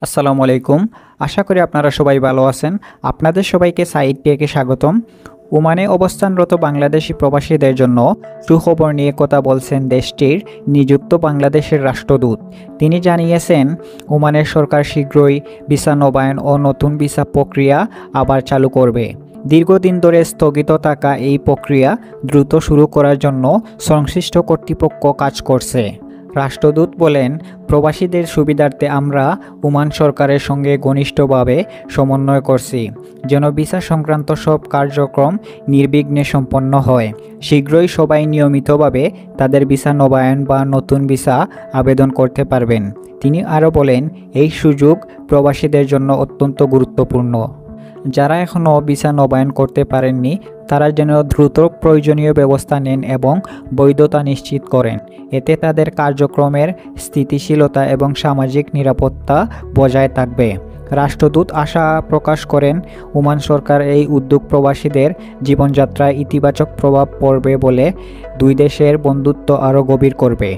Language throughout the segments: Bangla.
আসসালামু আলাইকুম। আশা করি আপনারা সবাই ভালো আছেন। আপনাদের সবাইকে সাইড টেকে স্বাগতম। ওমানে অবস্থানরত বাংলাদেশি প্রবাসীদের জন্য সুখবর নিয়ে কথা বলছেন দেশটির নিযুক্ত বাংলাদেশের রাষ্ট্রদূত। তিনি জানিয়েছেন, ওমানের সরকার শীঘ্রই ভিসা নবায়ন ও নতুন ভিসা প্রক্রিয়া আবার চালু করবে। দীর্ঘদিন ধরে স্থগিত থাকা এই প্রক্রিয়া দ্রুত শুরু করার জন্য সংশ্লিষ্ট কর্তৃপক্ষ কাজ করছে। রাষ্ট্রদূত বলেন, প্রবাসীদের সুবিধার্থে আমরা ওমান সরকারের সঙ্গে ঘনিষ্ঠভাবে সমন্বয় করছি, যেন ভিসা সংক্রান্ত সব কার্যক্রম নির্বিঘ্নে সম্পন্ন হয়। শীঘ্রই সবাই নিয়মিতভাবে তাদের ভিসা নবায়ন বা নতুন ভিসা আবেদন করতে পারবেন। তিনি আরও বলেন, এই সুযোগ প্রবাসীদের জন্য অত্যন্ত গুরুত্বপূর্ণ। যারা এখনও ভিসা নবায়ন করতে পারেননি তারা যেন দ্রুত প্রয়োজনীয় ব্যবস্থা নেন এবং বৈধতা নিশ্চিত করেন। এতে তাদের কার্যক্রমের স্থিতিশীলতা এবং সামাজিক নিরাপত্তা বজায় থাকবে। রাষ্ট্রদূত আশা প্রকাশ করেন, ওমান সরকার এই উদ্যোগ প্রবাসীদের জীবনযাত্রায় ইতিবাচক প্রভাব পড়বে বলে দুই দেশের বন্ধুত্ব আরও গভীর করবে।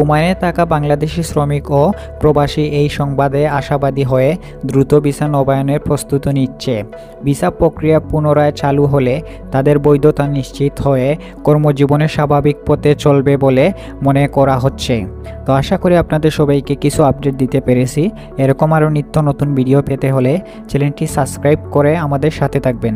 ওমানে থাকা বাংলাদেশি শ্রমিক ও প্রবাসী এই সংবাদে আশাবাদী হয়ে দ্রুত ভিসা নবায়নের প্রস্তুতি নিচ্ছে। ভিসা প্রক্রিয়া পুনরায় চালু হলে তাদের বৈধতা নিশ্চিত হয়ে কর্মজীবনের স্বাভাবিক পথে চলবে বলে মনে করা হচ্ছে। তো আশা করি আপনাদের সবাইকে কিছু আপডেট দিতে পেরেছি। এরকম আরও নিত্য নতুন ভিডিও পেতে হলে চ্যানেলটি সাবস্ক্রাইব করে আমাদের সাথে থাকবেন।